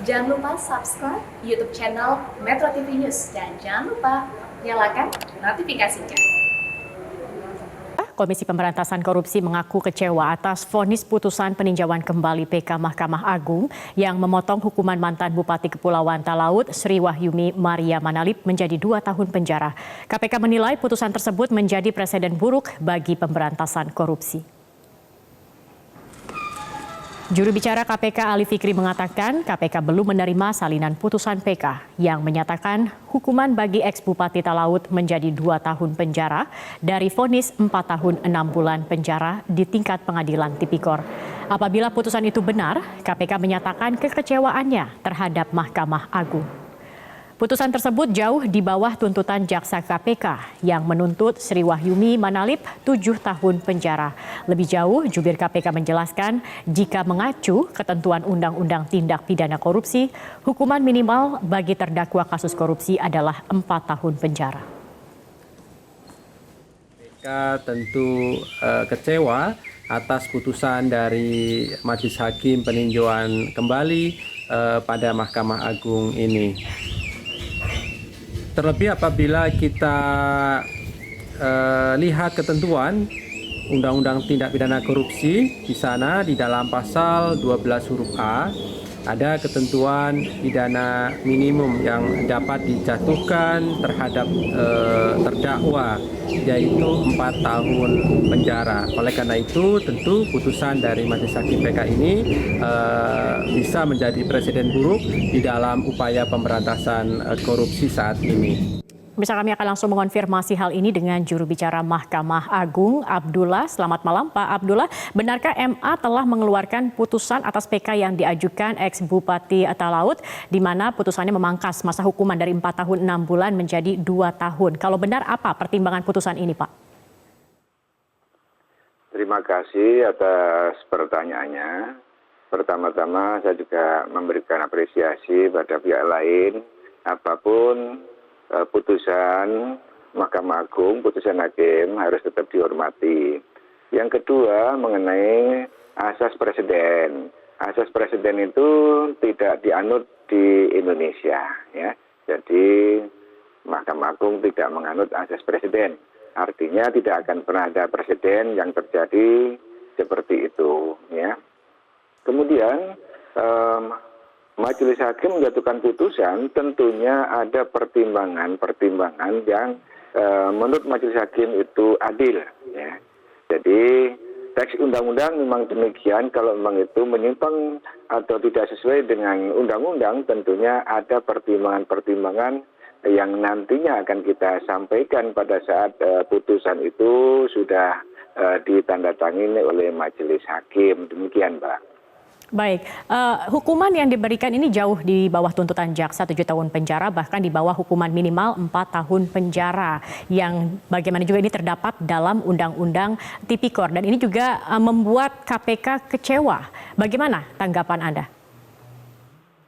Jangan lupa subscribe YouTube channel Metro TV News dan jangan lupa nyalakan notifikasinya. Komisi Pemberantasan Korupsi mengaku kecewa atas vonis putusan peninjauan kembali PK Mahkamah Agung yang memotong hukuman mantan Bupati Kepulauan Talaut Sri Wahyumi Maria Manalip menjadi 2 tahun penjara. KPK menilai putusan tersebut menjadi presiden buruk bagi pemberantasan korupsi. Juru bicara KPK Ali Fikri mengatakan KPK belum menerima salinan putusan PK yang menyatakan hukuman bagi ex-Bupati Talaut menjadi 2 tahun penjara dari vonis 4 tahun 6 bulan penjara di tingkat pengadilan tipikor. Apabila putusan itu benar, KPK menyatakan kekecewaannya terhadap Mahkamah Agung. Putusan tersebut jauh di bawah tuntutan jaksa KPK yang menuntut Sri Wahyumi Manalip 7 tahun penjara. Lebih jauh, jubir KPK menjelaskan jika mengacu ketentuan Undang-Undang Tindak Pidana Korupsi, hukuman minimal bagi terdakwa kasus korupsi adalah 4 tahun penjara. KPK tentu kecewa atas putusan dari Majelis Hakim peninjauan kembali pada Mahkamah Agung ini. Terlebih apabila kita lihat ketentuan Undang-Undang Tindak Pidana Korupsi, di sana di dalam pasal 12 huruf A ada ketentuan pidana minimum yang dapat dijatuhkan terhadap terdakwa, yaitu 4 tahun penjara. Oleh karena itu, tentu putusan dari Majelis Hakim PK ini bisa menjadi presiden buruk di dalam upaya pemberantasan korupsi saat ini. Bisa kami akan langsung mengonfirmasi hal ini dengan juru bicara Mahkamah Agung, Abdullah. Selamat malam, Pak Abdullah. Benarkah MA telah mengeluarkan putusan atas PK yang diajukan ex-Bupati Talaut, di mana putusannya memangkas masa hukuman dari 4 tahun 6 bulan menjadi 2 tahun. Kalau benar, apa pertimbangan putusan ini, Pak? Terima kasih atas pertanyaannya. Pertama-tama saya juga memberikan apresiasi pada pihak lain, apapun putusan Mahkamah Agung, putusan hakim harus tetap dihormati. Yang kedua mengenai asas presiden. Asas presiden itu tidak dianut di Indonesia, ya. Jadi Mahkamah Agung tidak menganut asas presiden. Artinya tidak akan pernah ada presiden yang terjadi seperti itu, ya. Kemudian Majelis Hakim menjatuhkan putusan, tentunya ada pertimbangan-pertimbangan yang menurut Majelis Hakim itu adil. Ya. Jadi teks undang-undang memang demikian, kalau memang itu menyimpang atau tidak sesuai dengan undang-undang, tentunya ada pertimbangan-pertimbangan yang nantinya akan kita sampaikan pada saat putusan itu sudah ditandatangani oleh Majelis Hakim. Demikian, Mbak. Baik, hukuman yang diberikan ini jauh di bawah tuntutan jaksa 7 tahun penjara, bahkan di bawah hukuman minimal 4 tahun penjara yang bagaimana juga ini terdapat dalam Undang-Undang Tipikor, dan ini juga membuat KPK kecewa. Bagaimana tanggapan Anda?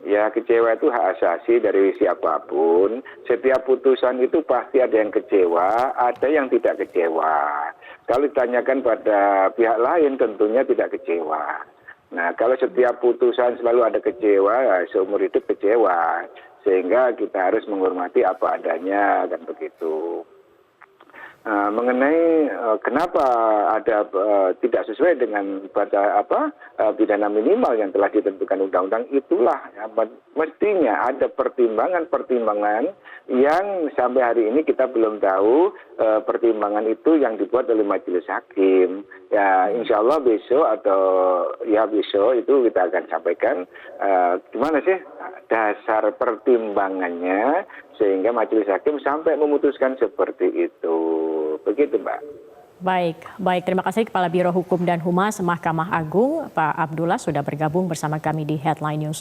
Ya, kecewa itu hak asasi dari siapapun. Setiap putusan itu pasti ada yang kecewa, ada yang tidak kecewa. Kalau ditanyakan pada pihak lain tentunya tidak kecewa. Nah, kalau setiap putusan selalu ada kecewa, ya seumur hidup kecewa. Sehingga kita harus menghormati apa adanya, kan begitu. Mengenai kenapa ada tidak sesuai dengan pidana minimal yang telah ditentukan undang-undang, itulah ya, mestinya ada pertimbangan-pertimbangan yang sampai hari ini kita belum tahu pertimbangan itu yang dibuat oleh Majelis Hakim. Ya, insya Allah besok itu kita akan sampaikan gimana sih dasar pertimbangannya sehingga Majelis Hakim sampai memutuskan seperti itu. Begitu, Mbak. Baik. Terima kasih Kepala Biro Hukum dan Humas Mahkamah Agung, Pak Abdullah, sudah bergabung bersama kami di Headline News.